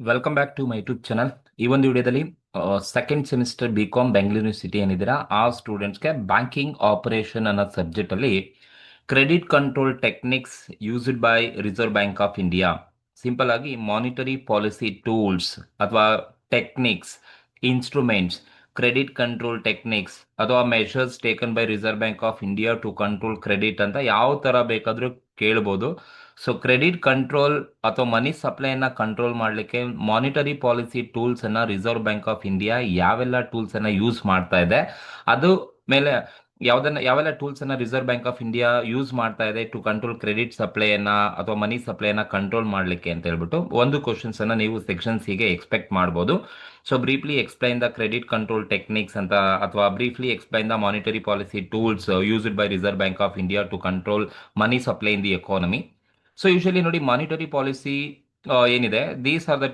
Welcome back to my YouTube channel. ಈ ಒಂದು ವಿಡಿಯೋದಲ್ಲಿ second semester B Com Bengaluru university ಏನಿದ್ದೀರಾ ಆ ಸ್ಟೂಡೆಂಟ್ಸ್ಗೆ ಬ್ಯಾಂಕಿಂಗ್ ಆಪರೇಷನ್ ಅನ್ನೋ ಸಬ್ಜೆಕ್ಟಲ್ಲಿ credit control techniques used by Reserve bank of India, simple ಆಗಿ ಮಾನಿಟರಿ ಪಾಲಿಸಿ ಟೂಲ್ಸ್ ಅಥವಾ techniques, instruments, credit control techniques ಅಥವಾ measures taken by Reserve bank of India to control credit ಅಂತ ಯಾವ ಥರ ಬೇಕಾದರೂ ಕೇಳ್ಬೋದು. ಸೊ ಕ್ರೆಡಿಟ್ ಕಂಟ್ರೋಲ್ ಅಥವಾ money ಸಪ್ಲೈನ ಕಂಟ್ರೋಲ್ ಮಾಡಲಿಕ್ಕೆ ಮಾನಿಟರಿ ಪಾಲಿಸಿ ಟೂಲ್ಸ್ ಅನ್ನ ರಿಸರ್ವ್ ಬ್ಯಾಂಕ್ ಆಫ್ ಇಂಡಿಯಾ ಯಾವೆಲ್ಲ ಟೂಲ್ಸ್ ಅನ್ನ ಯೂಸ್ ಮಾಡ್ತಾ ಇದೆ, ಅದು ಮೇಲೆ ಯಾವೆಲ್ಲ ಟೂಲ್ಸ್ ಅನ್ನ reserve bank of India use ಮಾಡ್ತಾ ಇದೆ ಟು ಕಂಟ್ರೋಲ್ ಕ್ರೆಡಿಟ್ ಸಪ್ಲೈಯನ್ನ ಅಥವಾ ಮನಿ ಸಪ್ಲೈಯನ್ನ ಕಂಟ್ರೋಲ್ ಮಾಡಲಿಕ್ಕೆ ಅಂತ ಹೇಳ್ಬಿಟ್ಟು ಒಂದು ಕ್ವಶನ್ಸ್ ಅನ್ನ ನೀವು ಸೆಕ್ಷನ್ಸ್ ಹೀಗೆ ಎಕ್ಸ್ಪೆಕ್ಟ್ ಮಾಡ್ಬೋದು. So briefly explain the credit control techniques ಅಂತ ಅಥವಾ briefly explain the monetary policy tools used by Reserve bank of India to control money supply in the economy. So usually ನೋಡಿ, monetary policy ಏನಿದೆ, these are the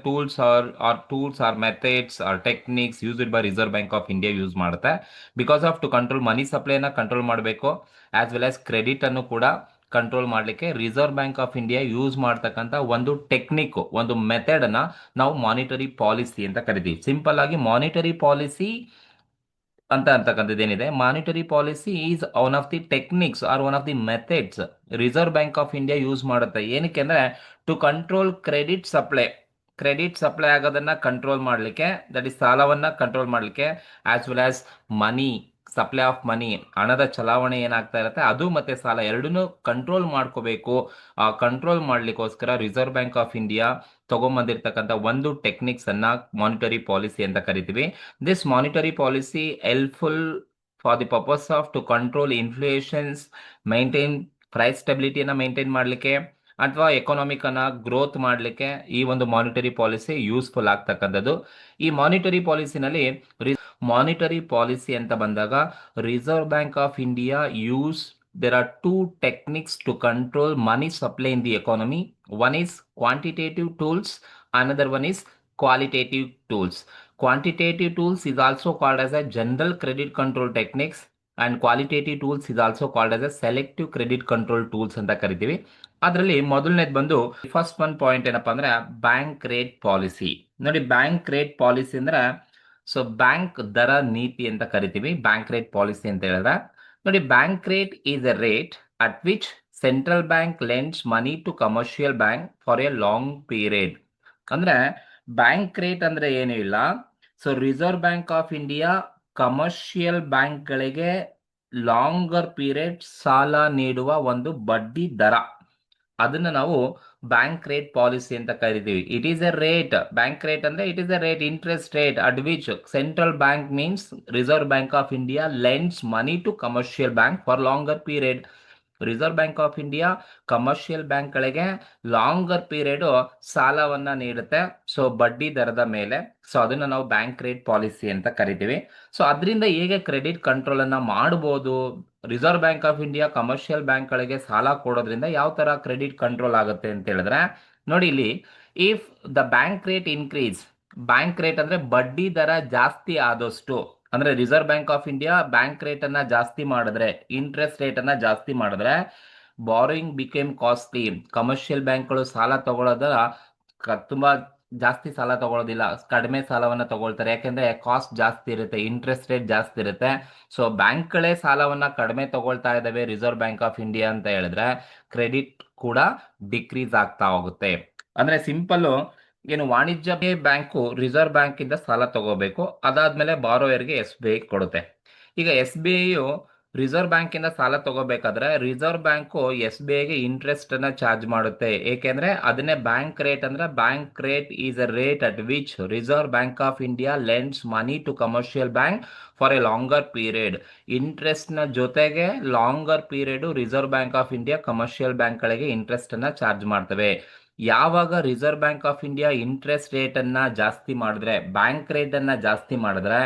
tools or methods or techniques used by Reserve bank of India use ಮಾಡುತ್ತೆ. Because of to control money ಸಪ್ಲೈನ control ಮಾಡಬೇಕು, as well as credit ಅನ್ನು ಕೂಡ control ಮಾಡಲಿಕ್ಕೆ reserve bank of India use ಮಾಡ್ತಕ್ಕಂಥ ಒಂದು technique, ಒಂದು method ಅನ್ನ ನಾವು ಮಾನಿಟರಿ ಪಾಲಿಸಿ ಅಂತ ಕರಿತೀವಿ. ಸಿಂಪಲ್ ಆಗಿ ಮಾನಿಟರಿ ಪಾಲಿಸಿ ಅಂತಕ್ಕಂಥದ್ದು ಏನಿದೆ, monetary policy is one of the techniques or one of the methods Reserve bank of India use ಮಾಡುತ್ತೆ. ಏನಕ್ಕೆ ಅಂದ್ರೆ ಟು ಕಂಟ್ರೋಲ್ ಕ್ರೆಡಿಟ್ ಸಪ್ಲೈ ಆಗೋದನ್ನ ಕಂಟ್ರೋಲ್ ಮಾಡಲಿಕ್ಕೆ, ದಟ್ ಇಸ್ ಸಾಲವನ್ನ ಕಂಟ್ರೋಲ್ ಮಾಡಲಿಕ್ಕೆ, as well as money supply of money, ಹಣದ ಚಲಾವಣೆ ಏನಾಗ್ತಾ ಇರುತ್ತೆ ಅದು ಮತ್ತೆ ಸಾಲ ಎರಡನ್ನೂ ಕಂಟ್ರೋಲ್ ಮಾಡ್ಕೋಬೇಕು. ಆ ಕಂಟ್ರೋಲ್ ಮಾಡ್ಲಿಕ್ಕೋಸ್ಕರ ರಿಸರ್ವ್ ಬ್ಯಾಂಕ್ ಆಫ್ ಇಂಡಿಯಾ ತಗೊಂಬಂದಿರ್ತಕ್ಕಂಥ ಒಂದು ಟೆಕ್ನಿಕ್ಸ್ ಅನ್ನ ಮಾನಿಟರಿ ಪಾಲಿಸಿ ಅಂತ ಕರಿತೀವಿ. This monetary policy helpful for the purpose of to control inflations, maintain price ಸ್ಟೆಬಿಲಿಟಿಯನ್ನ ಮೇಂಟೈನ್ ಮಾಡಲಿಕ್ಕೆ ಅಥವಾ ಎಕಾನಮಿಕ್ ಅನ್ನ ಗ್ರೋತ್ ಮಾಡಲಿಕ್ಕೆ ಈ ಒಂದು ಮಾನಿಟರಿ ಪಾಲಿಸಿ ಯೂಸ್ಫುಲ್ ಆಗ್ತಕ್ಕಂಥದ್ದು. ಈ ಮಾನಿಟರಿ ಪಾಲಿಸಿ ಅಂತ ಬಂದಾಗ reserve bank of India there are two techniques to control money supply in the economy. One is quantitative tools, another one is qualitative tools. Quantitative tools is also called as a general credit control techniques, and qualitative tools is also called as a selective credit control tools ಅಂತ ಕರಿತೀವಿ. ಅದರಲ್ಲಿ ಮೊದಲನೇದು ಬಂದು first one point ಏನಪ್ಪಾ ಅಂದ್ರೆ bank rate policy. ನೋಡಿ, bank rate policy ಅಂದ್ರೆ so bank ದರ ನೀತಿ ಅಂತ ಕರಿತೀವಿ. ಬ್ಯಾಂಕ್ ರೇಟ್ ಪಾಲಿಸಿ ಅಂತ ಹೇಳಿದ್ರೆ ನೋಡಿ, bank rate is a rate at which central bank lends money to commercial bank for a long period. ಅಂದ್ರೆ ಬ್ಯಾಂಕ್ ರೇಟ್ ಅಂದ್ರೆ ಏನೂ ಇಲ್ಲ. So reserve bank of India commercial ಬ್ಯಾಂಕ್ಗಳಿಗೆ ಲಾಂಗರ್ ಪೀರಿಯಡ್ ಸಾಲ ನೀಡುವ ಒಂದು ಬಡ್ಡಿ ದರ, ಅದನ್ನ ನಾವು ಬ್ಯಾಂಕ್ ರೇಟ್ ಪಾಲಿಸಿ ಅಂತ ಕರಿತೀವಿ. It is a rate, bank rate ಅಂದ್ರೆ it is a rate, interest rate at which central bank means Reserve bank of India lends money to commercial bank for longer period. Reserve bank of India commercial ಬ್ಯಾಂಕ್ಗಳಿಗೆ longer period ಸಾಲವನ್ನ ನೀಡುತ್ತೆ, so ಬಡ್ಡಿ ದರದ ಮೇಲೆ. So ಅದನ್ನ ನಾವು bank rate policy ಅಂತ ಕರಿತೀವಿ. ಸೊ ಅದರಿಂದ ಹೇಗೆ ಕ್ರೆಡಿಟ್ ಕಂಟ್ರೋಲ್ ಅನ್ನ ಮಾಡಬಹುದು, reserve bank of India commercial ಬ್ಯಾಂಕ್ಗಳಿಗೆ ಸಾಲ ಕೊಡೋದ್ರಿಂದ ಯಾವ ತರ ಕ್ರೆಡಿಟ್ ಕಂಟ್ರೋಲ್ ಆಗುತ್ತೆ ಅಂತ ಹೇಳಿದ್ರೆ ನೋಡಿ, ಇಲ್ಲಿ if the bank rate increase, bank rate ಅಂದ್ರೆ ಬಡ್ಡಿ ದರ ಜಾಸ್ತಿ ಆದಷ್ಟು, ಅಂದ್ರೆ reserve bank of India bank rate ಅನ್ನ ಜಾಸ್ತಿ ಮಾಡಿದ್ರೆ, ಇಂಟ್ರೆಸ್ಟ್ ರೇಟ್ ಅನ್ನ ಜಾಸ್ತಿ ಮಾಡಿದ್ರೆ ಬಾರೋಯಿಂಗ್ ಬಿಕೇಮ್ ಕಾಸ್ಟ್ಲಿ. ಕಮರ್ಷಿಯಲ್ ಬ್ಯಾಂಕ್ಗಳು ಸಾಲ ತಗೊಳ್ಳೋದರ ತುಂಬಾ ಜಾಸ್ತಿ ಸಾಲ ತಗೊಳ್ಳೋದಿಲ್ಲ, ಕಡಿಮೆ ಸಾಲವನ್ನ ತಗೊಳ್ತಾರೆ. ಯಾಕೆಂದ್ರೆ ಕಾಸ್ಟ್ ಜಾಸ್ತಿ ಇರುತ್ತೆ, ಇಂಟ್ರೆಸ್ಟ್ ರೇಟ್ ಜಾಸ್ತಿ ಇರುತ್ತೆ. ಸೊ ಬ್ಯಾಂಕ್ಗಳೇ ಸಾಲವನ್ನ ಕಡಿಮೆ ತಗೊಳ್ತಾ ಇದಾವೆ ರಿಸರ್ವ್ ಬ್ಯಾಂಕ್ ಆಫ್ ಇಂಡಿಯಾ ಅಂತ ಹೇಳಿದ್ರೆ ಕ್ರೆಡಿಟ್ ಕೂಡ ಡಿಕ್ರೀಸ್ ಆಗ್ತಾ ಹೋಗುತ್ತೆ. ಅಂದ್ರೆ ಸಿಂಪಲ್ ಏನು, ವಾಣಿಜ್ಯ ಬ್ಯಾಂಕು ರಿಸರ್ವ್ ಬ್ಯಾಂಕ್ ಇಂದ ಸಾಲ ತಗೋಬೇಕು, ಅದಾದ್ಮೇಲೆ ಬಾರೋಯರ್ಗೆ ಎಸ್ ಬಿ ಐ ಕೊಡುತ್ತೆ. ಈಗ ಎಸ್ ಬಿ ಐಯು ರಿಸರ್ವ್ ಬ್ಯಾಂಕ್ ಇಂದ ಸಾಲ ತಗೋಬೇಕಾದ್ರೆ ರಿಸರ್ವ್ ಬ್ಯಾಂಕು ಎಸ್ ಬಿ ಐಗೆ ಇಂಟ್ರೆಸ್ಟ್ ಅನ್ನ ಚಾರ್ಜ್ ಮಾಡುತ್ತೆ. ಏಕೆಂದ್ರೆ ಅದನ್ನೇ ಬ್ಯಾಂಕ್ ರೇಟ್ ಅಂದ್ರೆ bank rate is a rate at which Reserve bank of India lends money to commercial bank for a longer period. Interest ನ ಜೊತೆಗೆ longer period Reserve bank of India commercial bank ಗಳಿಗೆ interest ಅನ್ನ charge ಮಾಡ್ತವೆ. ಯಾವಾಗ Reserve bank of India interest rate ಅನ್ನ ಜಾಸ್ತಿ ಮಾಡಿದ್ರೆ, bank rate ಅನ್ನ ಜಾಸ್ತಿ ಮಾಡಿದ್ರೆ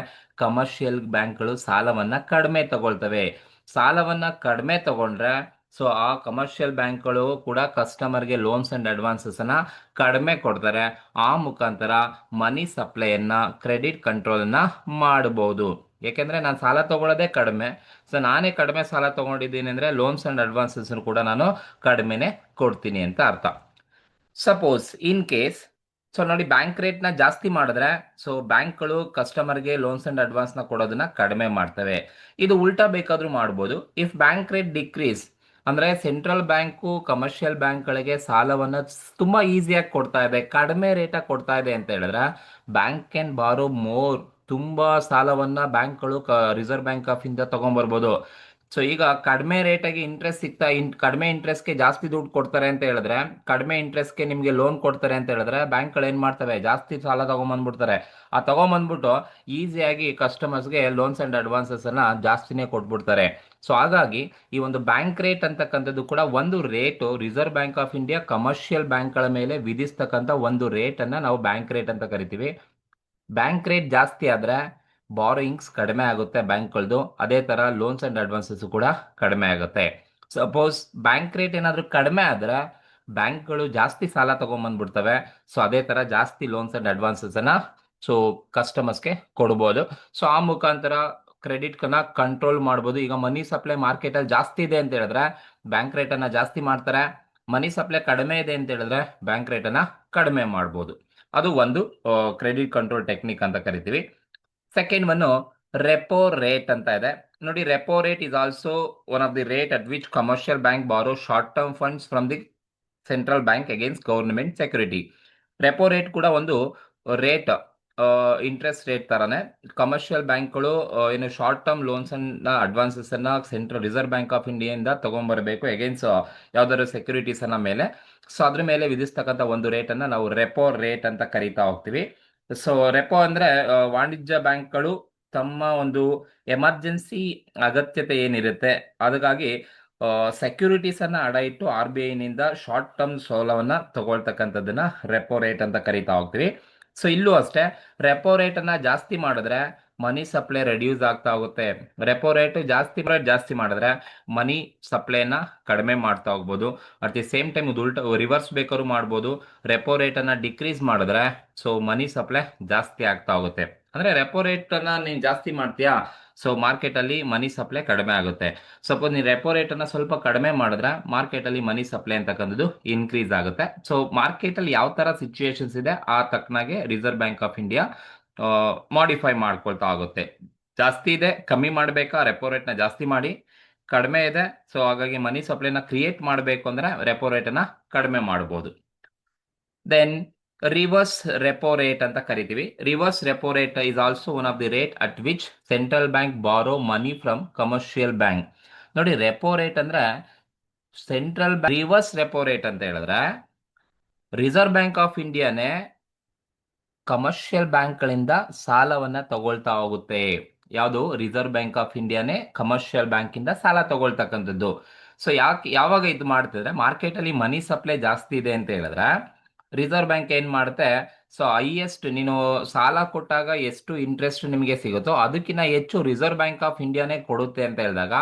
ಕಮರ್ಷಿಯಲ್ ಬ್ಯಾಂಕ್ಗಳು ಸಾಲವನ್ನ ಕಡಿಮೆ ತಗೊಳ್ತವೆ. ಸಾಲವನ್ನ ಕಡಿಮೆ ತಗೊಂಡ್ರೆ ಸೊ ಆ ಕಮರ್ಷಿಯಲ್ ಬ್ಯಾಂಕ್ಗಳು ಕೂಡ ಕಸ್ಟಮರ್ಗೆ ಲೋನ್ಸ್ ಅಂಡ್ ಅಡ್ವಾನ್ಸಸ್ ಅನ್ನ ಕಡಿಮೆ ಕೊಡ್ತಾರೆ. ಆ ಮುಖಾಂತರ ಮನಿ ಸಪ್ಲೈಯನ್ನ, ಕ್ರೆಡಿಟ್ ಕಂಟ್ರೋಲ್ ಅನ್ನ ಮಾಡಬಹುದು. ಯಾಕೆಂದ್ರೆ ನಾನು ಸಾಲ ತಗೊಳ್ಳೋದೇ ಕಡಿಮೆ, ಸೊ ನಾನೇ ಕಡಿಮೆ ಸಾಲ ತಗೊಂಡಿದ್ದೀನಿ ಅಂದ್ರೆ ಲೋನ್ಸ್ ಅಂಡ್ ಅಡ್ವಾನ್ಸಸ್ ಕೂಡ ನಾನು ಕಡಿಮೆನೆ ಕೊಡ್ತೀನಿ ಅಂತ ಅರ್ಥ. Suppose in case ಸೊ ನೋಡಿ, ಬ್ಯಾಂಕ್ ರೇಟ್ ನ ಜಾಸ್ತಿ ಮಾಡಿದ್ರೆ ಸೊ ಬ್ಯಾಂಕ್ಗಳು ಕಸ್ಟಮರ್ಗೆ ಲೋನ್ಸ್ ಅಂಡ್ ಅಡ್ವಾನ್ಸ್ ನ ಕೊಡೋದನ್ನ ಕಡಿಮೆ ಮಾಡ್ತವೆ. ಇದು ಉಲ್ಟಾ ಬೇಕಾದ್ರೂ ಮಾಡ್ಬೋದು. ಇಫ್ ಬ್ಯಾಂಕ್ ರೇಟ್ ಡಿಕ್ರೀಸ್ ಅಂದ್ರೆ ಸೆಂಟ್ರಲ್ ಬ್ಯಾಂಕು ಕಮರ್ಷಿಯಲ್ ಬ್ಯಾಂಕ್ಗಳಿಗೆ ಸಾಲವನ್ನ ತುಂಬಾ ಈಸಿಯಾಗಿ ಕೊಡ್ತಾ ಇದೆ, ಕಡಿಮೆ ರೇಟಾಗಿ ಕೊಡ್ತಾ ಇದೆ ಅಂತ ಹೇಳಿದ್ರೆ ಬ್ಯಾಂಕ್ ಕ್ಯಾನ್ ಬಾರೋ ಮೋರ್, ತುಂಬಾ ಸಾಲವನ್ನ ಬ್ಯಾಂಕ್ಗಳು ರಿಸರ್ವ್ ಬ್ಯಾಂಕ್ ಆಫ್ ಇಂದ ತಗೊಂಡ್ಬರ್ಬೋದು. ಸೊ ಈಗ ಕಡಿಮೆ ರೇಟಾಗಿ ಇಂಟ್ರೆಸ್ಟ್ ಸಿಗ್ತಾ ಕಡಿಮೆ ಇಂಟ್ರೆಸ್ಟ್ಗೆ ಜಾಸ್ತಿ ದುಡ್ಡು ಕೊಡ್ತಾರೆ ಅಂತ ಹೇಳಿದ್ರೆ, ಕಡಿಮೆ ಇಂಟ್ರೆಸ್ಟ್ಗೆ ನಿಮಗೆ ಲೋನ್ ಕೊಡ್ತಾರೆ ಅಂತ ಹೇಳಿದ್ರೆ ಬ್ಯಾಂಕ್ಗಳು ಏನ್ ಮಾಡ್ತವೆ, ಜಾಸ್ತಿ ಸಾಲ ತಗೊಂಬಂದ್ಬಿಡ್ತಾರೆ. ಆ ತಗೊಂಬಂದ್ಬಿಟ್ಟು ಈಸಿಯಾಗಿ ಕಸ್ಟಮರ್ಸ್ಗೆ ಲೋನ್ಸ್ ಅಂಡ್ ಅಡ್ವಾನ್ಸಸ್ ಅನ್ನ ಜಾಸ್ತಿನೇ ಕೊಟ್ಬಿಡ್ತಾರೆ. ಸೊ ಹಾಗಾಗಿ ಈ ಒಂದು ಬ್ಯಾಂಕ್ ರೇಟ್ ಅಂತಕ್ಕಂಥದ್ದು ಕೂಡ ಒಂದು rate, reserve bank of India commercial ಬ್ಯಾಂಕ್ಗಳ ಮೇಲೆ ವಿಧಿಸ್ತಕ್ಕಂಥ ಒಂದು ರೇಟ್ ಅನ್ನ ನಾವು ಬ್ಯಾಂಕ್ ರೇಟ್ ಅಂತ ಕರಿತೀವಿ. ಬ್ಯಾಂಕ್ ರೇಟ್ ಜಾಸ್ತಿ ಆದ್ರೆ ಬಾರೋಯಿಂಗ್ಸ್ ಕಡಿಮೆ ಆಗುತ್ತೆ ಬ್ಯಾಂಕ್ಗಳದು, ಅದೇ ತರ ಲೋನ್ಸ್ ಅಂಡ್ ಅಡ್ವಾನ್ಸಸ್ ಕೂಡ ಕಡಿಮೆ ಆಗುತ್ತೆ. ಸಪೋಸ್ ಬ್ಯಾಂಕ್ ರೇಟ್ ಏನಾದರೂ ಕಡಿಮೆ ಆದ್ರೆ ಬ್ಯಾಂಕ್ಗಳು ಜಾಸ್ತಿ ಸಾಲ ತಗೊಂಡ್ಬಂದ್ಬಿಡ್ತವೆ. ಸೊ ಅದೇ ತರ ಜಾಸ್ತಿ ಲೋನ್ಸ್ ಅಂಡ್ ಅಡ್ವಾನ್ಸಸ್ ಅನ್ನ ಸೊ ಕಸ್ಟಮರ್ಸ್ಗೆ ಕೊಡ್ಬೋದು. ಸೊ ಆ ಮುಖಾಂತರ ಕ್ರೆಡಿಟ್ ಕನ್ನ ಕಂಟ್ರೋಲ್ ಮಾಡ್ಬೋದು. ಈಗ ಮನಿ ಸಪ್ಲೈ ಮಾರ್ಕೆಟ್ ಅಲ್ಲಿ ಜಾಸ್ತಿ ಇದೆ ಅಂತ ಹೇಳಿದ್ರೆ ಬ್ಯಾಂಕ್ ರೇಟ್ ಅನ್ನ ಜಾಸ್ತಿ ಮಾಡ್ತಾರೆ, ಮನಿ ಸಪ್ಲೈ ಕಡಿಮೆ ಇದೆ ಅಂತ ಹೇಳಿದ್ರೆ ಬ್ಯಾಂಕ್ ರೇಟ್ ಅನ್ನ ಕಡಿಮೆ ಮಾಡ್ಬೋದು. ಅದು ಒಂದು ಕ್ರೆಡಿಟ್ ಕಂಟ್ರೋಲ್ ಟೆಕ್ನಿಕ್ ಅಂತ ಕರಿತೀವಿ. ಸೆಕೆಂಡ್ ಒನ್ ರೆಪೋ ರೇಟ್ ಅಂತ ಇದೆ. ನೋಡಿ, repo rate is also one of the rate at which commercial bank borrow short term funds from the central bank against government security. Repo rate ಕೂಡ ಒಂದು rate, interest rate ತರಾನೇ commercial ಬ್ಯಾಂಕ್ಗಳು ಏನು short term loans ಅನ್ನ advances ಅನ್ನ central Reserve bank of India ಇಂದ ತಗೊಂಡ್ಬರಬೇಕು against ಯಾವ್ದಾದ್ರು ಸೆಕ್ಯೂರಿಟೀಸ್ ಅನ್ನ ಮೇಲೆ. ಸೊ ಅದ್ರ ಮೇಲೆ ವಿಧಿಸ್ತಕ್ಕಂಥ ಒಂದು ರೇಟ್ ಅನ್ನ ನಾವು ರೆಪೋ ರೇಟ್ ಅಂತ ಕರಿತಾ ಹೋಗ್ತೀವಿ. ಸೊ ರೆಪೋ ಅಂದ್ರೆ ವಾಣಿಜ್ಯ ಬ್ಯಾಂಕ್ಗಳು ತಮ್ಮ ಒಂದು ಎಮರ್ಜೆನ್ಸಿ ಅಗತ್ಯತೆ ಏನಿರುತ್ತೆ ಅದಕ್ಕಾಗಿ ಸೆಕ್ಯೂರಿಟೀಸ್ ಅನ್ನ ಅಡ ಇಟ್ಟು ಆರ್ ಬಿ ಐನಿಂದ ಶಾರ್ಟ್ ಟರ್ಮ್ ಸಾಲವನ್ನ ತಗೊಳ್ತಕ್ಕಂಥದ್ದನ್ನ ರೆಪೋ ರೇಟ್ ಅಂತ ಕರಿತಾ ಹೋಗ್ತೀವಿ. ಸೊ ಇಲ್ಲೂ ಅಷ್ಟೇ, ರೆಪೋ ರೇಟ್ ಅನ್ನ ಜಾಸ್ತಿ ಮಾಡಿದ್ರೆ ಮನಿ ಸಪ್ಲೈ ರೆಡ್ಯೂಸ್ ಆಗ್ತಾ ಹೋಗುತ್ತೆ. ರೆಪೋ ರೇಟ್ ಜಾಸ್ತಿ ಮಾಡಿದ್ರೆ ಮನಿ ಸಪ್ಲೈನ ಕಡಿಮೆ ಮಾಡ್ತಾ ಹೋಗ್ಬೋದು. ಅಟ್ ದಿ ಸೇಮ್ ಟೈಮ್ ಉಲ್ಟ ರಿವರ್ಸ್ ಬೇಕಾದ್ರೂ ಮಾಡ್ಬೋದು. ರೆಪೋ ರೇಟ್ ಅನ್ನ ಡಿಕ್ರೀಸ್ ಮಾಡಿದ್ರೆ ಸೊ ಮನಿ ಸಪ್ಲೈ ಜಾಸ್ತಿ ಆಗ್ತಾ ಹೋಗುತ್ತೆ. ಅಂದ್ರೆ ರೆಪೋ ರೇಟ್ ಅನ್ನ ನೀನ್ ಜಾಸ್ತಿ ಮಾಡ್ತೀಯಾ, ಸೊ ಮಾರ್ಕೆಟ್ ಅಲ್ಲಿ ಮನಿ ಸಪ್ಲೈ ಕಡಿಮೆ ಆಗುತ್ತೆ. ಸಪೋಸ್ ನೀವು ರೆಪೋ ರೇಟ್ ಅನ್ನ ಸ್ವಲ್ಪ ಕಡಿಮೆ ಮಾಡಿದ್ರೆ ಮಾರ್ಕೆಟ್ ಅಲ್ಲಿ ಮನಿ ಸಪ್ಲೈ ಅಂತಕ್ಕಂಥದ್ದು ಇನ್ಕ್ರೀಸ್ ಆಗುತ್ತೆ. ಸೊ ಮಾರ್ಕೆಟ್ ಅಲ್ಲಿ ಯಾವ ತರ ಸಿಚುಯೇಷನ್ಸ್ ಇದೆ ಆ ತಕ್ಕನಾಗೆ Reserve bank of India modify ಮಾಡ್ಕೊಳ್ತಾ ಆಗುತ್ತೆ. ಜಾಸ್ತಿ ಇದೆ ಕಮ್ಮಿ ಮಾಡಬೇಕಾ, ರೆಪೋ ರೇಟ್ ನ ಜಾಸ್ತಿ ಮಾಡಿ. ಕಡಿಮೆ ಇದೆ ಸೊ ಹಾಗಾಗಿ ಮನಿ ಸಪ್ಲೈನ ಕ್ರಿಯೇಟ್ ಮಾಡಬೇಕು ಅಂದ್ರೆ ರೆಪೋ ರೇಟ್ ಅನ್ನ ಕಡಿಮೆ ಮಾಡಬಹುದು. ದೆನ್ ರಿವರ್ಸ್ ರೆಪೋ ರೇಟ್ ಅಂತ ಕರಿತೀವಿ. Reverse repo rate is also one of the rate at which central bank borrow money from commercial bank. ನೋಡಿ, ರೆಪೋ ರೇಟ್ ಅಂದ್ರೆ ಸೆಂಟ್ರಲ್ ರಿವರ್ಸ್ ರೆಪೋ ರೇಟ್ ಅಂತ ಹೇಳಿದ್ರೆ ರಿಸರ್ವ್ ಬ್ಯಾಂಕ್ ಆಫ್ ಇಂಡಿಯಾನೇ commercial ಬ್ಯಾಂಕ್ಗಳಿಂದ ಸಾಲವನ್ನ ತಗೊಳ್ತಾ ಹೋಗುತ್ತೆ. ಯಾವುದು, ರಿಸರ್ವ್ ಬ್ಯಾಂಕ್ ಆಫ್ ಇಂಡಿಯಾನೇ ಕಮರ್ಷಿಯಲ್ ಬ್ಯಾಂಕ್ ಇಂದ ಸಾಲ ತಗೊಳ್ತಕ್ಕಂಥದ್ದು. ಸೊ ಯಾವಾಗ ಇದು ಮಾಡ್ತಿದ್ರೆ ಮಾರ್ಕೆಟ್ ಅಲ್ಲಿ ಮನಿ ಸಪ್ಲೈ ಜಾಸ್ತಿ ಇದೆ ಅಂತ ಹೇಳಿದ್ರೆ ರಿಸರ್ವ್ ಬ್ಯಾಂಕ್ ಏನ್ ಮಾಡುತ್ತೆ, ಸೊ ಹೈಯೆಸ್ಟ್ ನೀನು ಸಾಲ ಕೊಟ್ಟಾಗ ಎಷ್ಟು ಇಂಟ್ರೆಸ್ಟ್ ನಿಮಗೆ ಸಿಗುತ್ತೋ ಅದಕ್ಕಿಂತ ಹೆಚ್ಚು ರಿಸರ್ವ್ ಬ್ಯಾಂಕ್ ಆಫ್ ಇಂಡಿಯಾನೇ ಕೊಡುತ್ತೆ ಅಂತ ಹೇಳಿದಾಗ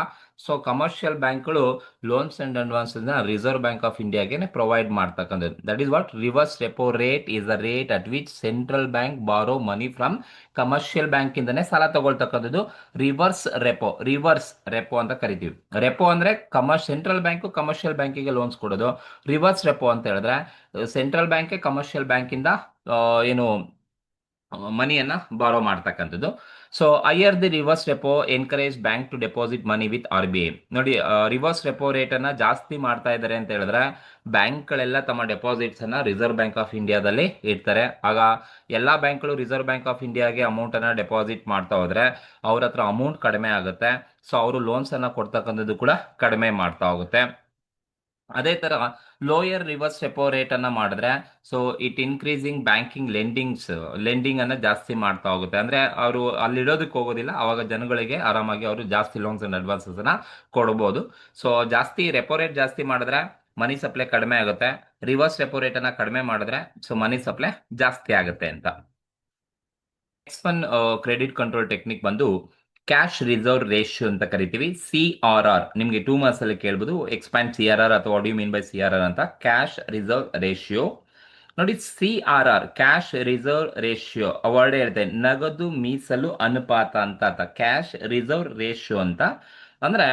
ಸೊ ಕಮರ್ಷಿಯಲ್ ಬ್ಯಾಂಕ್ಗಳು loans and advance reserve bank of ಇಂಡಿಯಾಗೆ ಪ್ರೊವೈಡ್ ಮಾಡ್ತಕ್ಕಂಥದ್ದು. That is what reverse repo rate is the rate at which central bank borrow money from commercial bank ಇಂದನೇ ಸಾಲ ತಗೊಳ್ತಕ್ಕಂಥದ್ದು ರಿವರ್ಸ್ ರೆಪೋ ಅಂತ ಕರಿತೀವಿ. ರೆಪೋ ಅಂದ್ರೆ ಸೆಂಟ್ರಲ್ ಬ್ಯಾಂಕ್ ಕಮರ್ಷಿಯಲ್ ಬ್ಯಾಂಕಿಗೆ loans ಕೊಡೋದು. ರಿವರ್ಸ್ ರೆಪೋ ಅಂತ ಹೇಳಿದ್ರೆ ಸೆಂಟ್ರಲ್ ಬ್ಯಾಂಕ್ ಕಮರ್ಷಿಯಲ್ ಬ್ಯಾಂಕ್ ಇಂದ ಏನು ಮನಿಯನ್ನ ಬಾರೋ ಮಾಡ್ತಕ್ಕಂಥದ್ದು. So higher the reverse repo encourage bank to deposit money with R B I. ನೋಡಿ, ರಿವರ್ಸ್ ರೆಪೋ ರೇಟ್ ಅನ್ನ ಜಾಸ್ತಿ ಮಾಡ್ತಾ ಇದ್ದಾರೆ ಅಂತ ಹೇಳಿದ್ರೆ ಬ್ಯಾಂಕ್ಗಳೆಲ್ಲ ತಮ್ಮ ಡೆಪಾಸಿಟ್ಸ್ ಅನ್ನ ರಿಸರ್ವ್ ಬ್ಯಾಂಕ್ ಆಫ್ ಇಂಡಿಯಾದಲ್ಲಿ ಇಡ್ತಾರೆ. ಆಗ ಎಲ್ಲಾ ಬ್ಯಾಂಕ್ಗಳು ರಿಸರ್ವ್ ಬ್ಯಾಂಕ್ ಆಫ್ ಇಂಡಿಯಾಗೆ ಅಮೌಂಟ್ ಅನ್ನ ಡೆಪಾಸಿಟ್ ಮಾಡ್ತಾ ಹೋದ್ರೆ ಅವ್ರ ಹತ್ರ ಅಮೌಂಟ್ ಕಡಿಮೆ ಆಗುತ್ತೆ. ಸೊ ಅವರು ಲೋನ್ಸ್ ಅನ್ನ ಕೊಡ್ತಕ್ಕಂಥದ್ದು ಕೂಡ ಕಡಿಮೆ ಮಾಡ್ತಾ ಹೋಗುತ್ತೆ. ಅದೇ ತರ ಲೋಯರ್ ರಿವರ್ಸ್ ರೆಪೋ ರೇಟ್ ಅನ್ನ ಮಾಡಿದ್ರೆ so it increasing banking lending ಅನ್ನ ಜಾಸ್ತಿ ಮಾಡ್ತಾ ಹೋಗುತ್ತೆ. ಅಂದ್ರೆ ಅವರು ಅಲ್ಲಿ ಇಡೋದಕ್ಕೆ ಹೋಗೋದಿಲ್ಲ, ಅವಾಗ ಜನಗಳಿಗೆ ಆರಾಮಾಗಿ ಅವರು ಜಾಸ್ತಿ ಲೋನ್ಸ್ ಅಂಡ್ ಅಡ್ವಾನ್ಸಸ್ ಅನ್ನ ಕೊಡಬಹುದು. ಸೊ ಜಾಸ್ತಿ ರೆಪೋ ರೇಟ್ ಜಾಸ್ತಿ ಮಾಡಿದ್ರೆ ಮನಿ ಸಪ್ಲೈ ಕಡಿಮೆ ಆಗುತ್ತೆ, ರಿವರ್ಸ್ ರೆಪೋ ರೇಟ್ ಅನ್ನ ಕಡಿಮೆ ಮಾಡಿದ್ರೆ ಸೊ ಮನಿ ಸಪ್ಲೈ ಜಾಸ್ತಿ ಆಗುತ್ತೆ ಅಂತ. Next one credit control technique ಬಂದು ಕ್ಯಾಶ್ ರಿಸರ್ವ್ ರೇಷಿಯೋ ಅಂತ ಕರಿತೀವಿ. CRR ನಿಮ್ಗೆ 2 ಮಾರ್ಕ್ಸ್ ಅಲ್ಲಿ ಕೇಳ್ಬೋದು, ಎಕ್ಸ್ಪ್ಯಾಂಡ್ CRR ಅಥವಾ what you mean by CRR ಅಂತ. ಕ್ಯಾಶ್ ರಿಸರ್ವ್ ರೇಷಿಯೋ ನೋಡಿ, CRR ಕ್ಯಾಶ್ ರಿಸರ್ವ್ ರೇಷಿಯೋ ಅವರ್ಡ್ ಹೇಳ್ತೆ ನಗದು ಮೀಸಲು ಅನುಪಾತ ಅಂತ. ಕ್ಯಾಶ್ ರಿಸರ್ವ್ ರೇಷಿಯೋ ಅಂತ ಅಂದ್ರೆ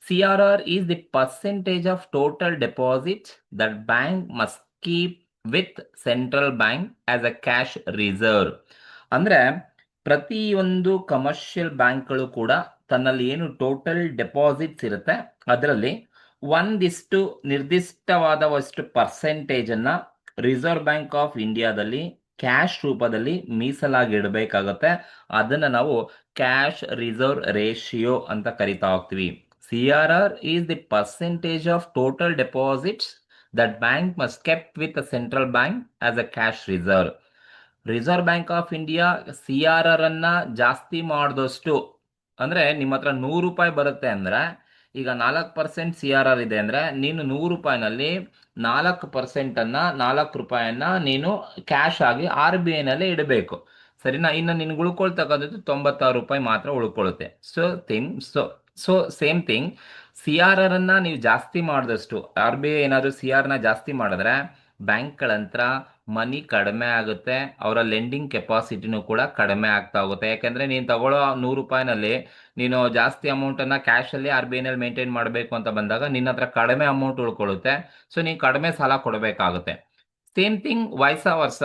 CRR is the percentage of total deposits that bank must keep with central bank as a cash reserve. ಅಂದ್ರೆ ಪ್ರತಿಯೊಂದು ಕಮರ್ಷಿಯಲ್ ಬ್ಯಾಂಕ್ಗಳು ಕೂಡ ತನ್ನಲ್ಲಿ ಏನು ಟೋಟಲ್ ಡೆಪಾಸಿಟ್ಸ್ ಇರುತ್ತೆ ಅದರಲ್ಲಿ ಒಂದಿಷ್ಟು ನಿರ್ದಿಷ್ಟವಾದವಷ್ಟು ಪರ್ಸೆಂಟೇಜ್ ಅನ್ನ ರಿಸರ್ವ್ ಬ್ಯಾಂಕ್ ಆಫ್ ಇಂಡಿಯಾದಲ್ಲಿ ಕ್ಯಾಶ್ ರೂಪದಲ್ಲಿ ಮೀಸಲಾಗಿ ಇಡಬೇಕಾಗತ್ತೆ. ಅದನ್ನ ನಾವು ಕ್ಯಾಶ್ ರಿಸರ್ವ್ ರೇಷಿಯೋ ಅಂತ ಕರಿತಾ ಹೋಗ್ತೀವಿ. CRR is the percentage of total deposits that bank must kept with the central bank as a cash reserve. Reserve bank of India CRR ಅನ್ನ ಜಾಸ್ತಿ ಮಾಡಿದಷ್ಟು, ಅಂದ್ರೆ ನಿಮ್ಮ ಹತ್ರ 100 ರೂಪಾಯಿ ಬರುತ್ತೆ ಅಂದ್ರೆ, ಈಗ 4% CRR ಇದೆ ಅಂದ್ರೆ ನೀನು 100 ರೂಪಾಯಿನಲ್ಲಿ 4% ಅನ್ನ 4 ರೂಪಾಯಿಯನ್ನ ನೀನು ಕ್ಯಾಶ್ ಆಗಿ RBI ನಲ್ಲಿ ಇಡಬೇಕು. ಸರಿನಾ? ಇನ್ನು ನಿನ್ಗೆ ಉಳ್ಕೊಳ್ತಕ್ಕಂಥದ್ದು 96 ರೂಪಾಯಿ ಮಾತ್ರ ಉಳ್ಕೊಳ್ಳುತ್ತೆ. ಸೊ ಸೇಮ್ ಥಿಂಗ್, CRR ಅನ್ನ ನೀವು ಜಾಸ್ತಿ ಮಾಡಿದಷ್ಟು, RBI ಏನಾದ್ರು CRR ನ ಜಾಸ್ತಿ ಮಾಡಿದ್ರೆ ಬ್ಯಾಂಕ್ಗಳಂತ್ರ ಮನಿ ಕಡಿಮೆ ಆಗುತ್ತೆ, ಅವರ ಲೆಂಡಿಂಗ್ ಕೆಪಾಸಿಟಿನೂ ಕೂಡ ಕಡಿಮೆ ಆಗ್ತಾ ಹೋಗುತ್ತೆ. ಯಾಕಂದ್ರೆ ನೀನು ತಗೊಳ್ಳೋ 100 ರೂಪಾಯಿನಲ್ಲಿ ನೀನು ಜಾಸ್ತಿ ಅಮೌಂಟನ್ನು ಕ್ಯಾಶಲ್ಲಿ RBI ನಲ್ಲಿ ಮೇಂಟೈನ್ ಮಾಡಬೇಕು ಅಂತ ಬಂದಾಗ ನಿನ್ನ ಹತ್ರ ಕಡಿಮೆ ಅಮೌಂಟ್ ಉಳ್ಕೊಳ್ಳುತ್ತೆ. ಸೊ ನೀನು ಕಡಿಮೆ ಸಾಲ ಕೊಡಬೇಕಾಗುತ್ತೆ. ಸೇಮ್ ಥಿಂಗ್ ವೈಸಾ ವರ್ಸ,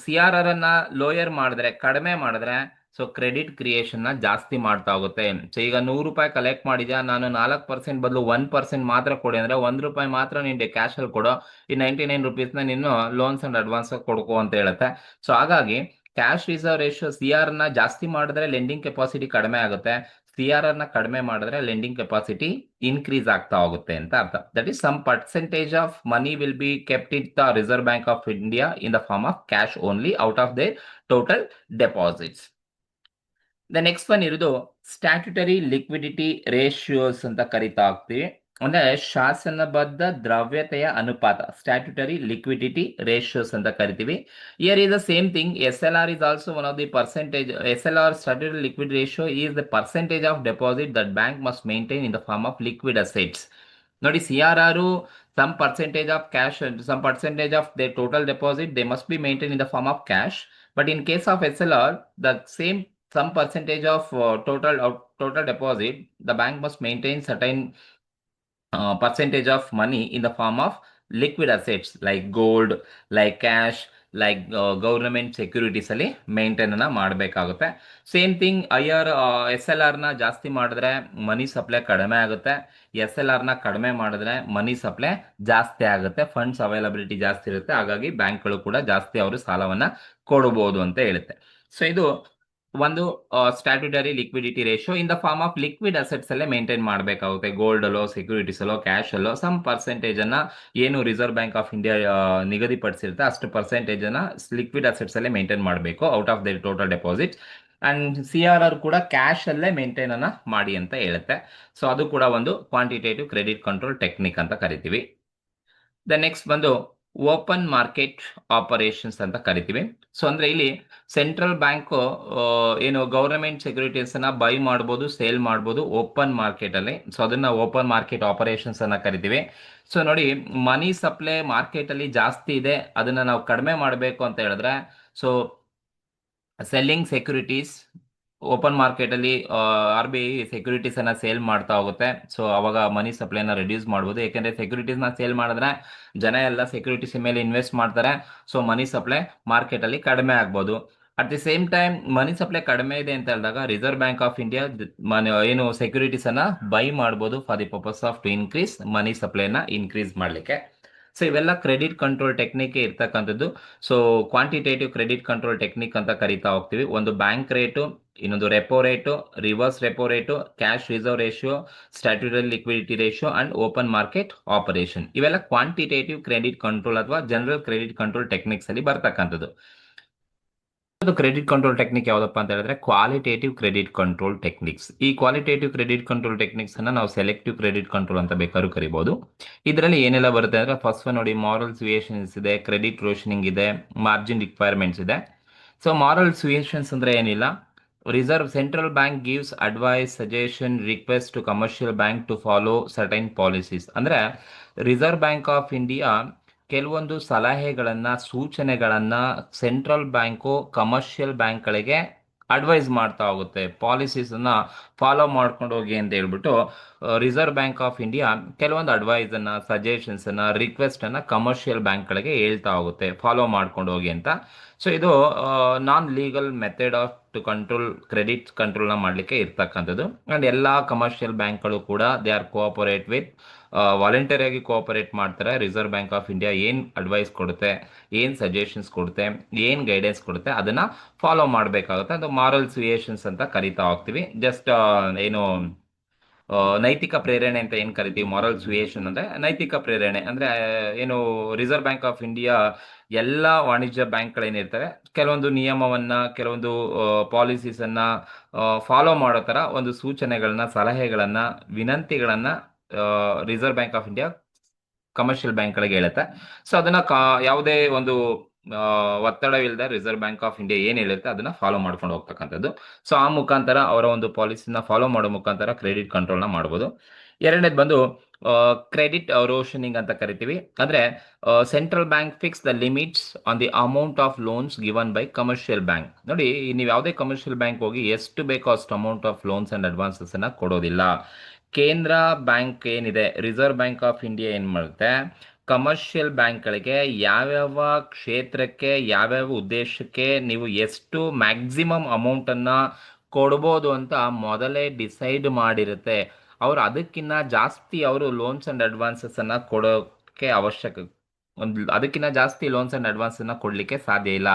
CRR ಅನ್ನ ಲೋಯರ್ ಮಾಡಿದ್ರೆ, ಕಡಿಮೆ ಮಾಡಿದ್ರೆ, ಸೊ ಕ್ರೆಡಿಟ್ ಕ್ರಿಯೇಷನ್ ನ ಜಾಸ್ತಿ ಮಾಡ್ತಾ ಹೋಗುತ್ತೆ. ಸೊ ಈಗ 100 ರೂಪಾಯಿ ಕಲೆಕ್ಟ್ ಮಾಡಿದ್ಯಾ, ನಾನು 4% ಬದಲು 1% ಮಾತ್ರ ಕೊಡಿ ಅಂದ್ರೆ 1 ರೂಪಾಯಿ ಮಾತ್ರ ನಿನ್ಗೆ ಕ್ಯಾಶ್ ಅಲ್ಲಿ ಕೊಡೋ, ಈ 99 ರುಪೀಸ್ನ ನೀನು ಲೋನ್ಸ್ ಅಂಡ್ ಅಡ್ವಾನ್ಸ್ ಕೊಡ್ಕೋ ಅಂತ ಹೇಳುತ್ತೆ. ಸೊ ಹಾಗಾಗಿ ಕ್ಯಾಶ್ ರಿಸರ್ವ್ ರೇಷಿಯೋ CRR ನ ಜಾಸ್ತಿ ಮಾಡಿದ್ರೆ ಲೆಂಡಿಂಗ್ ಕೆಪಾಸಿಟಿ ಕಡಿಮೆ ಆಗುತ್ತೆ, CRR ನ ಕಡಿಮೆ ಮಾಡಿದ್ರೆ ಲೆಂಡಿಂಗ್ ಕೆಪಾಸಿಟಿ ಇನ್ಕ್ರೀಸ್ ಆಗ್ತಾ ಹೋಗುತ್ತೆ ಅಂತ ಅರ್ಥ. That is some percentage of money will be kept in the reserve bank of India in the form of cash only out of their total deposits. The next one ಇರೋದು statutory liquidity ratios ಅಂತ ಕರಿತಾ ಹೋಗ್ತೀವಿ. ಅಂದ್ರೆ ಶಾಸನಬದ್ಧ ದ್ರವ್ಯತೆಯ ಅನುಪಾತ, statutory liquidity ratios ಅಂತ ಕರಿತೀವಿ. Year is the same thing. SLR is also one of the percentage. SLR, statutory liquid ratio, is the percentage of deposit that bank must maintain in the form of liquid assets. ನೋಡಿ, CRR some percentage of cash and some percentage of their total deposit they must be maintained in the form of cash. But in case of SLR, the same some percentage of total deposit, the bank must maintain certain percentage of money in the form of liquid assets like gold, like cash, like government securities ಅಲ್ಲಿ maintain ಅನ್ನ ಮಾಡಬೇಕಾಗುತ್ತೆ. Same thing SLR ನ ಜಾಸ್ತಿ ಮಾಡಿದ್ರೆ ಮನಿ supply ಕಡಿಮೆ ಆಗುತ್ತೆ, SLR ನ ಕಡಿಮೆ ಮಾಡಿದ್ರೆ ಮನಿ ಸಪ್ಲೈ ಜಾಸ್ತಿ ಆಗುತ್ತೆ, ಫಂಡ್ಸ್ ಅವೈಲಬಿಲಿಟಿ ಜಾಸ್ತಿ ಇರುತ್ತೆ, ಹಾಗಾಗಿ ಬ್ಯಾಂಕ್ಗಳು ಕೂಡ ಜಾಸ್ತಿ ಅವರು ಸಾಲವನ್ನ ಕೊಡಬಹುದು ಅಂತ ಹೇಳುತ್ತೆ. ಸೊ ಇದು ಒಂದು statutory liquidity ratio in the form of liquid assets ಅಲ್ಲೇ ಮೇಂಟೈನ್ ಮಾಡಬೇಕಾಗುತ್ತೆ. ಗೋಲ್ಡ್ ಅಲ್ಲೋ, ಸೆಕ್ಯೂರಿಟೀಸ್ ಅಲ್ಲೋ, ಕ್ಯಾಶ್ ಅಲ್ಲೋ ಸಮ್ ಪರ್ಸೆಂಟೇಜ್ ಅನ್ನ ಏನು ರಿಸರ್ವ್ ಬ್ಯಾಂಕ್ ಆಫ್ ಇಂಡಿಯಾ ನಿಗದಿಪಡಿಸಿರುತ್ತೆ ಅಷ್ಟು ಪರ್ಸೆಂಟೇಜ್ ಅನ್ನ ಲಿಕ್ವಿಡ್ ಅಸೆಟ್ಸ್ ಅಲ್ಲೇ ಮೇಂಟೈನ್ ಮಾಡಬೇಕು out of their total deposit. And CRR ಕೂಡ ಕ್ಯಾಶ್ ಅಲ್ಲೇ ಮೇಂಟೈನ್ ಅನ್ನ ಮಾಡಿ ಅಂತ ಹೇಳುತ್ತೆ. ಸೊ ಅದು ಕೂಡ ಒಂದು ಕ್ವಾಂಟಿಟೇಟಿವ್ ಕ್ರೆಡಿಟ್ ಕಂಟ್ರೋಲ್ ಟೆಕ್ನಿಕ್ ಅಂತ ಕರಿತೀವಿ. ದ ನೆಕ್ಸ್ಟ್ ಬಂದು ಓಪನ್ ಮಾರ್ಕೆಟ್ ಆಪರೇಷನ್ಸ್ ಅಂತ ಕರಿತೀವಿ. ಸೊ ಅಂದ್ರೆ ಇಲ್ಲಿ ಸೆಂಟ್ರಲ್ ಬ್ಯಾಂಕ್ ಏನು ಗವರ್ನಮೆಂಟ್ ಸೆಕ್ಯೂರಿಟೀಸ್ ಅನ್ನ ಬೈ ಮಾಡ್ಬೋದು, ಸೇಲ್ ಮಾಡ್ಬೋದು ಓಪನ್ ಮಾರ್ಕೆಟ್ ಅಲ್ಲಿ. ಸೊ ಅದನ್ನ ಓಪನ್ ಮಾರ್ಕೆಟ್ ಆಪರೇಷನ್ಸ್ ಅನ್ನ ಕರಿತೀವಿ. ಸೊ ನೋಡಿ, ಮನಿ ಸಪ್ಲೈ ಮಾರ್ಕೆಟ್ ಅಲ್ಲಿ ಜಾಸ್ತಿ ಇದೆ, ಅದನ್ನ ನಾವು ಕಡಿಮೆ ಮಾಡಬೇಕು ಅಂತ ಹೇಳಿದ್ರೆ, so selling securities open market ಅಲ್ಲಿ RBI ಸೆಕ್ಯೂರಿಟೀಸ್ ಅನ್ನ ಸೇಲ್ ಮಾಡ್ತಾ ಹೋಗುತ್ತೆ. ಸೊ ಅವಾಗ ಮನಿ ಸಪ್ಲೈನ ರಿಡ್ಯೂಸ್ ಮಾಡ್ಬೋದು. ಯಾಕಂದ್ರೆ ಸೆಕ್ಯೂರಿಟೀಸ್ ನ ಸೇಲ್ ಮಾಡಿದ್ರೆ ಜನ ಎಲ್ಲ ಸೆಕ್ಯೂರಿಟೀಸ್ ಮೇಲೆ ಇನ್ವೆಸ್ಟ್ ಮಾಡ್ತಾರೆ. ಸೊ ಮನಿ ಸಪ್ಲೈ ಮಾರ್ಕೆಟ್ ಅಲ್ಲಿ ಕಡಿಮೆ ಆಗ್ಬೋದು. At the same time money supply ಕಡಿಮೆ ಇದೆ ಅಂತ ಹೇಳಿದಾಗ ರಿಸರ್ವ್ ಬ್ಯಾಂಕ್ ಆಫ್ ಇಂಡಿಯಾ ಏನು ಸೆಕ್ಯೂರಿಟೀಸ್ ಅನ್ನ ಬೈ ಮಾಡ್ಬೋದು for the purpose of to increase money ಸಪ್ಲೈನ ಇನ್ಕ್ರೀಸ್ ಮಾಡ್ಲಿಕ್ಕೆ. ಸೊ ಇವೆಲ್ಲ ಕ್ರೆಡಿಟ್ ಕಂಟ್ರೋಲ್ ಟೆಕ್ನಿಕ್ ಇರ್ತಕ್ಕಂಥದ್ದು. So quantitative credit control technique ಅಂತ ಕರಿತಾ ಹೋಗ್ತೀವಿ. ಒಂದು ಬ್ಯಾಂಕ್ ರೇಟು, ಇನ್ನೊಂದು repo rate, reverse repo rate, cash reserve ratio, statutory liquidity ratio and open market operation. ಇವೆಲ್ಲ ಕ್ವಾಂಟಿಟೇಟಿವ್ ಕ್ರೆಡಿಟ್ ಕಂಟ್ರೋಲ್ ಅಥವಾ ಜನರಲ್ ಕ್ರೆಡಿಟ್ ಕಂಟ್ರೋಲ್ ಟೆಕ್ನಿಕ್ಸ್ ಅಲ್ಲಿ ಬರ್ತಕ್ಕಂಥದ್ದು. ಕ್ರೆಡಿಟ್ ಕಂಟ್ರೋಲ್ ಟೆಕ್ನಿಕ್ ಯಾವ್ದಪ್ಪ ಅಂತ ಹೇಳಿದ್ರೆ ಕ್ವಾಲಿಟೇಟಿವ್ ಕ್ರೆಡಿಟ್ ಕಂಟ್ರೋಲ್ ಟೆಕ್ನಿಕ್ಸ್. ಈ qualitative credit control techniques ಅನ್ನ ನಾವು ಸೆಲೆಕ್ಟಿವ್ ಕ್ರೆಡಿಟ್ ಕಂಟ್ರೋಲ್ ಅಂತ ಬೇಕಾದ್ರೂ ಕರಿಬಹುದು. ಇದರಲ್ಲಿ ಏನೆಲ್ಲ ಬರುತ್ತೆ ಅಂದ್ರೆ, ಫಸ್ಟ್ ಒನ್ ನೋಡಿ, ಮಾರಲ್ ವೇರಿಯೇಷನ್ಸ್ ಇದೆ, ಕ್ರೆಡಿಟ್ ರೋಷನಿಂಗ್ ಇದೆ, ಮಾರ್ಜಿನ್ ರಿಕ್ವೈರ್ಮೆಂಟ್ಸ್ ಇದೆ. ಸೊ ಮಾರಲ್ ವೇರಿಯೇಷನ್ಸ್ ಅಂದ್ರೆ ಏನಿಲ್ಲ, reserve central bank gives advice, suggestion, request to commercial bank to follow certain policies. ಅಂದ್ರೆ ರಿಸರ್ವ್ ಬ್ಯಾಂಕ್ ಆಫ್ ಇಂಡಿಯಾ ಕೆಲವೊಂದು ಸಲಹೆಗಳನ್ನ, ಸೂಚನೆಗಳನ್ನ ಸೆಂಟ್ರಲ್ ಬ್ಯಾಂಕು ಕಮರ್ಷಿಯಲ್ ಬ್ಯಾಂಕ್ಗಳಿಗೆ ಅಡ್ವೈಸ್ ಮಾಡ್ತಾ ಹೋಗುತ್ತೆ, ಪಾಲಿಸೀಸನ್ನು ಫಾಲೋ ಮಾಡ್ಕೊಂಡು ಹೋಗಿ ಅಂತ ಹೇಳ್ಬಿಟ್ಟು ರಿಸರ್ವ್ ಬ್ಯಾಂಕ್ ಆಫ್ ಇಂಡಿಯಾ ಕೆಲವೊಂದು ಅಡ್ವೈಸನ್ನು, ಸಜೆಷನ್ಸನ್ನು, ರಿಕ್ವೆಸ್ಟನ್ನು ಕಮರ್ಷಿಯಲ್ ಬ್ಯಾಂಕ್ಗಳಿಗೆ ಹೇಳ್ತಾ ಹೋಗುತ್ತೆ ಫಾಲೋ ಮಾಡ್ಕೊಂಡು ಹೋಗಿ ಅಂತ. ಸೊ ಇದು non legal method of to control credit ಕಂಟ್ರೋಲ್ನ ಮಾಡಲಿಕ್ಕೆ ಇರ್ತಕ್ಕಂಥದ್ದು. ಆ್ಯಂಡ್ ಎಲ್ಲ ಕಮರ್ಷಿಯಲ್ ಬ್ಯಾಂಕ್ಗಳು ಕೂಡ ದೇ ಆರ್ ಕೋಆಪರೇಟ್ ವಿತ್ ವಾಲಂಟರಿಯಾಗಿ ಕೋಆಪರೇಟ್ ಮಾಡ್ತಾರೆ. ರಿಸರ್ವ್ ಬ್ಯಾಂಕ್ ಆಫ್ ಇಂಡಿಯಾ ಏನು ಅಡ್ವೈಸ್ ಕೊಡುತ್ತೆ, ಏನು ಸಜೆಷನ್ಸ್ ಕೊಡುತ್ತೆ, ಏನು ಗೈಡೆನ್ಸ್ ಕೊಡುತ್ತೆ ಅದನ್ನು ಫಾಲೋ ಮಾಡಬೇಕಾಗುತ್ತೆ. ಅದು ಮಾರಲ್ ಸಿಯೇಷನ್ಸ್ ಅಂತ ಕರಿತಾ ಹೋಗ್ತೀವಿ. ಜಸ್ಟ್ ಏನು ನೈತಿಕ ಪ್ರೇರಣೆ ಅಂತ ಏನು ಕರಿತೀವಿ, ಮಾರಲ್ ಸುಯೇಷನ್ ಅಂದರೆ ನೈತಿಕ ಪ್ರೇರಣೆ ಅಂದರೆ ಏನು ರಿಸರ್ವ್ ಬ್ಯಾಂಕ್ ಆಫ್ ಇಂಡಿಯಾ ಎಲ್ಲ ವಾಣಿಜ್ಯ ಬ್ಯಾಂಕ್ಗಳೇನಿರ್ತವೆ ಕೆಲವೊಂದು ನಿಯಮವನ್ನು, ಕೆಲವೊಂದು ಪಾಲಿಸೀಸನ್ನು ಫಾಲೋ ಮಾಡೋ ಥರ ಒಂದು ಸೂಚನೆಗಳನ್ನ, ಸಲಹೆಗಳನ್ನು, ವಿನಂತಿಗಳನ್ನು reserve bank of India commercial ಬ್ಯಾಂಕ್ಗಳಿಗೆ ಹೇಳುತ್ತೆ. ಸೊ ಅದನ್ನ ಯಾವುದೇ ಒಂದು ಒತ್ತಡವಿಲ್ಲದೆ ರಿಸರ್ವ್ ಬ್ಯಾಂಕ್ ಆಫ್ ಇಂಡಿಯಾ ಏನು ಹೇಳುತ್ತೆ ಅದನ್ನ ಫಾಲೋ ಮಾಡ್ಕೊಂಡು ಹೋಗ್ತಕ್ಕಂಥದ್ದು. ಸೊ ಆ ಮುಖಾಂತರ ಅವರ ಒಂದು ಪಾಲಿಸಿನ ಫಾಲೋ ಮಾಡೋ ಮುಖಾಂತರ ಕ್ರೆಡಿಟ್ ಕಂಟ್ರೋಲ್ನ ಮಾಡ್ಬೋದು. ಎರಡನೇದು ಬಂದು ಕ್ರೆಡಿಟ್ ರೋಷನಿಂಗ್ ಅಂತ ಕರಿತೀವಿ. ಅಂದರೆ central bank fix the limits on the amount of loans given by commercial bank. ನೋಡಿ, ನೀವು ಯಾವುದೇ ಕಮರ್ಷಿಯಲ್ ಬ್ಯಾಂಕ್ ಹೋಗಿ ಎಷ್ಟು ಬೇಕೋ ಅಷ್ಟು amount of loans and advances ಅನ್ನ ಕೊಡೋದಿಲ್ಲ. ಕೇಂದ್ರ ಬ್ಯಾಂಕ್ ಏನಿದೆ, ರಿಸರ್ವ್ ಬ್ಯಾಂಕ್ ಆಫ್ ಇಂಡಿಯಾ ಏನು ಮಾಡುತ್ತೆ, ಕಮರ್ಷಿಯಲ್ ಬ್ಯಾಂಕ್ಗಳಿಗೆ ಯಾವ್ಯಾವ ಕ್ಷೇತ್ರಕ್ಕೆ, ಯಾವ್ಯಾವ ಉದ್ದೇಶಕ್ಕೆ ನೀವು ಎಷ್ಟು ಮ್ಯಾಕ್ಸಿಮಮ್ ಅಮೌಂಟನ್ನು ಕೊಡ್ಬೋದು ಅಂತ ಮೊದಲೇ ಡಿಸೈಡ್ ಮಾಡಿರುತ್ತೆ. ಅವರು ಅದಕ್ಕಿಂತ ಜಾಸ್ತಿ ಅವರು ಲೋನ್ಸ್ ಆ್ಯಂಡ್ ಅಡ್ವಾನ್ಸಸ್ಸನ್ನು ಕೊಡೋಕ್ಕೆ ಅದಕ್ಕಿಂತ ಜಾಸ್ತಿ ಲೋನ್ಸ್ ಆ್ಯಂಡ್ ಅಡ್ವಾನ್ಸನ್ನು ಕೊಡಲಿಕ್ಕೆ ಸಾಧ್ಯ ಇಲ್ಲ.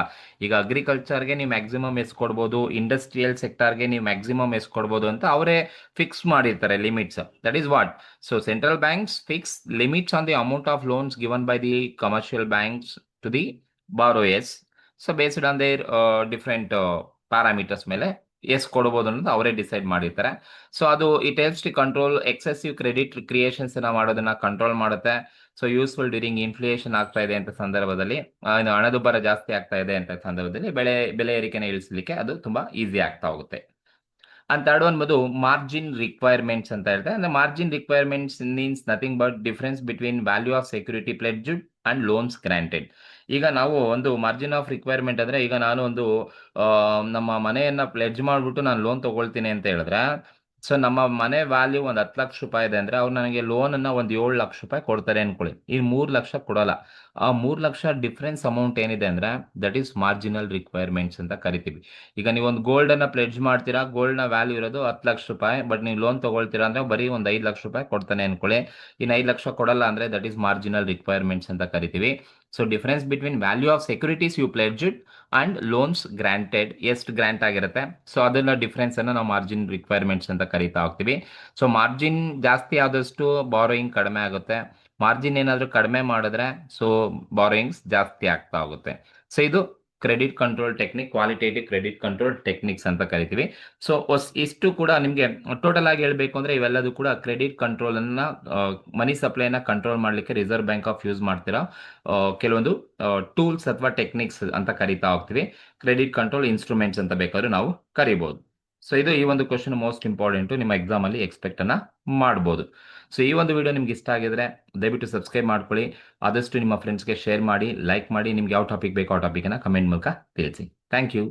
ಈಗ ಅಗ್ರಿಕಲ್ಚರ್ಗೆ ನೀವು ಮ್ಯಾಕ್ಸಿಮಮ್ ಎಷ್ಟು ಕೊಡ್ಬೋದು, ಇಂಡಸ್ಟ್ರಿಯಲ್ ಸೆಕ್ಟರ್ಗೆ ನೀವು ಮ್ಯಾಕ್ಸಿಮಮ್ ಎಷ್ಟು ಕೊಡ್ಬೋದು ಅಂತ ಅವರೇ ಫಿಕ್ಸ್ ಮಾಡಿರ್ತಾರೆ limits. That is what. So central banks fix limits on the amount of loans given by the commercial banks to the borrowers. So based on their different parameters ಮೇಲೆ ಎಷ್ಟು ಕೊಡ್ಬೋದು ಅನ್ನೋದು ಅವರೇ ಡಿಸೈಡ್ ಮಾಡಿರ್ತಾರೆ. ಸೊ ಅದು it helps to control excessive credit creations ಮಾಡೋದನ್ನ control ಮಾಡುತ್ತೆ. So useful during inflation ಆಗ್ತಾ ಇದೆ ಅಂತ ಸಂದರ್ಭದಲ್ಲಿ, ಹಣದುಬ್ಬರ ಜಾಸ್ತಿ ಆಗ್ತಾ ಇದೆ ಅಂತ ಸಂದರ್ಭದಲ್ಲಿ ಬೆಲೆ ಏರಿಕೆನ ಇಳಿಸಲಿಕ್ಕೆ ಅದು ತುಂಬಾ ಈಸಿ ಆಗ್ತಾ ಹೋಗುತ್ತೆ. ಅಂಡ್ ಥರ್ಡ್ ಒನ್ ಬಂದು ಮಾರ್ಜಿನ್ ರಿಕ್ವೈರ್ಮೆಂಟ್ಸ್ ಅಂತ ಹೇಳ್ತಾರೆ. ಅಂದ್ರೆ margin requirements means nothing but difference between value of security pledged and loans granted. ಈಗ ನಾವು ಒಂದು ಮಾರ್ಜಿನ್ ಆಫ್ ರಿಕ್ವೈರ್ಮೆಂಟ್ ಅಂದ್ರೆ, ಈಗ ನಾನು ಒಂದು ನಮ್ಮ ಮನೆಯನ್ನ ಪ್ಲೆಡ್ಜ್ ಮಾಡ್ಬಿಟ್ಟು ನಾನು ಲೋನ್ ತಗೊಳ್ತೀನಿ ಅಂತ ಹೇಳಿದ್ರೆ, ಸೊ ನಮ್ಮ ಮನೆ ವ್ಯಾಲ್ಯೂ ಒಂದು 10 ಲಕ್ಷ ರೂಪಾಯಿ ಇದೆ ಅಂದ್ರೆ ಅವ್ರು ನನಗೆ ಲೋನ್ ಅನ್ನ ಒಂದು 7 ಲಕ್ಷ ರೂಪಾಯಿ ಕೊಡ್ತಾರೆ ಅನ್ಕೊಳ್ಳಿ. ಈ 3 ಲಕ್ಷ ಕೊಡಲ್ಲ. ಆ 3 ಲಕ್ಷ ಡಿಫ್ರೆನ್ಸ್ ಅಮೌಂಟ್ ಏನಿದೆ ಅಂದ್ರೆ ದಟ್ ಈಸ್ ಮಾರ್ಜಿನಲ್ ರಿಕ್ವೈರ್ಮೆಂಟ್ಸ್ ಅಂತ ಕರಿತೀವಿ. ಈಗ ನೀವು ಒಂದು ಗೋಲ್ಡ್ ಅನ್ನ ಪ್ಲೆಡ್ಜ್ ಮಾಡ್ತೀರಾ, ಗೋಲ್ಡ್ ನ ವ್ಯಾಲ್ಯೂ ಇರೋದು 10 ಲಕ್ಷ ರೂಪಾಯಿ, ಬಟ್ ನೀವು ಲೋನ್ ತಗೊಳ್ತೀರಾ ಅಂದ್ರೆ ಬರೀ ಒಂದು 5 ಲಕ್ಷ ರೂಪಾಯಿ ಕೊಡ್ತಾನೆ ಅನ್ಕೊಳ್ಳಿ. ಇನ್ನು 5 ಲಕ್ಷ ಕೊಡಲ್ಲ ಅಂದ್ರೆ ದಟ್ ಈಸ್ ಮಾರ್ಜಿನಲ್ ರಿಕ್ವೈರ್ಮೆಂಟ್ಸ್ ಅಂತ ಕರಿತೀವಿ. So difference between value of securities you pledged and loans granted, ಎಷ್ಟು ಗ್ರಾಂಟ್ ಆಗಿರುತ್ತೆ, ಸೊ ಅದನ್ನ ಡಿಫರೆನ್ಸ್ ಅನ್ನ ನಾವು ಮಾರ್ಜಿನ್ ರಿಕ್ವೈರ್ಮೆಂಟ್ಸ್ ಅಂತ ಕರಿತಾ ಹೋಗ್ತೀವಿ. ಸೊ ಮಾರ್ಜಿನ್ ಜಾಸ್ತಿ ಆದಷ್ಟು ಬಾರೋಯಿಂಗ್ ಕಡಿಮೆ ಆಗುತ್ತೆ. ಮಾರ್ಜಿನ್ ಏನಾದರೂ ಕಡಿಮೆ ಮಾಡಿದ್ರೆ ಸೊ ಬಾರೋಯಿಂಗ್ಸ್ ಜಾಸ್ತಿ ಆಗ್ತಾ ಹೋಗುತ್ತೆ. ಸೊ ಇದು credit control technique, qualitative credit control techniques ಅಂತ ಕರಿತೀವಿ. ಸೊ ಇಷ್ಟು ಕೂಡ ನಿಮಗೆ ಟೋಟಲ್ ಆಗಿ ಹೇಳಬೇಕು ಅಂದ್ರೆ ಇವೆಲ್ಲದೂ ಕೂಡ ಕ್ರೆಡಿಟ್ ಕಂಟ್ರೋಲ್ ಅನ್ನ, ಮನಿ ಸಪ್ಲೈನ ಕಂಟ್ರೋಲ್ ಮಾಡಲಿಕ್ಕೆ ರಿಸರ್ವ್ ಬ್ಯಾಂಕ್ ಆಫ್ ಯೂಸ್ ಮಾಡ್ತಿರೋ ಕೆಲವೊಂದು ಟೂಲ್ಸ್ ಅಥವಾ ಟೆಕ್ನಿಕ್ಸ್ ಅಂತ ಕರಿತಾ ಹೋಗ್ತೀವಿ. ಕ್ರೆಡಿಟ್ ಕಂಟ್ರೋಲ್ ಇನ್ಸ್ಟ್ರೂಮೆಂಟ್ಸ್ ಅಂತ ಬೇಕಾದ್ರೂ ನಾವು ಕರಿಬಹುದು. ಸೊ ಇದು ಈ ಒಂದು ಕ್ವಶನ್ ಮೋಸ್ಟ್ ಇಂಪಾರ್ಟೆಂಟ್, ನಿಮ್ಮ ಎಕ್ಸಾಮ್ ಅಲ್ಲಿ ಎಕ್ಸ್ಪೆಕ್ಟ್ ಅನ್ನ ಮಾಡ್ಬೋದು. ಸೊ ಈ ಒಂದು ವಿಡಿಯೋ ನಿಮ್ಗೆ ಇಷ್ಟ ಆಗಿದ್ರೆ ದಯವಿಟ್ಟು ಸಬ್ಸ್ಕ್ರೈಬ್ ಮಾಡ್ಕೊಳ್ಳಿ. ಆದಷ್ಟು ನಿಮ್ಮ ಫ್ರೆಂಡ್ಸ್ಗೆ ಶೇರ್ ಮಾಡಿ, ಲೈಕ್ ಮಾಡಿ. ನಿಮ್ಗೆ ಯಾವ ಟಾಪಿಕ್ ಬೇಕೋ ಆ ಟಾಪಿಕ್ನ ಕಮೆಂಟ್ ಮೂಲಕ ತಿಳಿಸಿ. Thank you.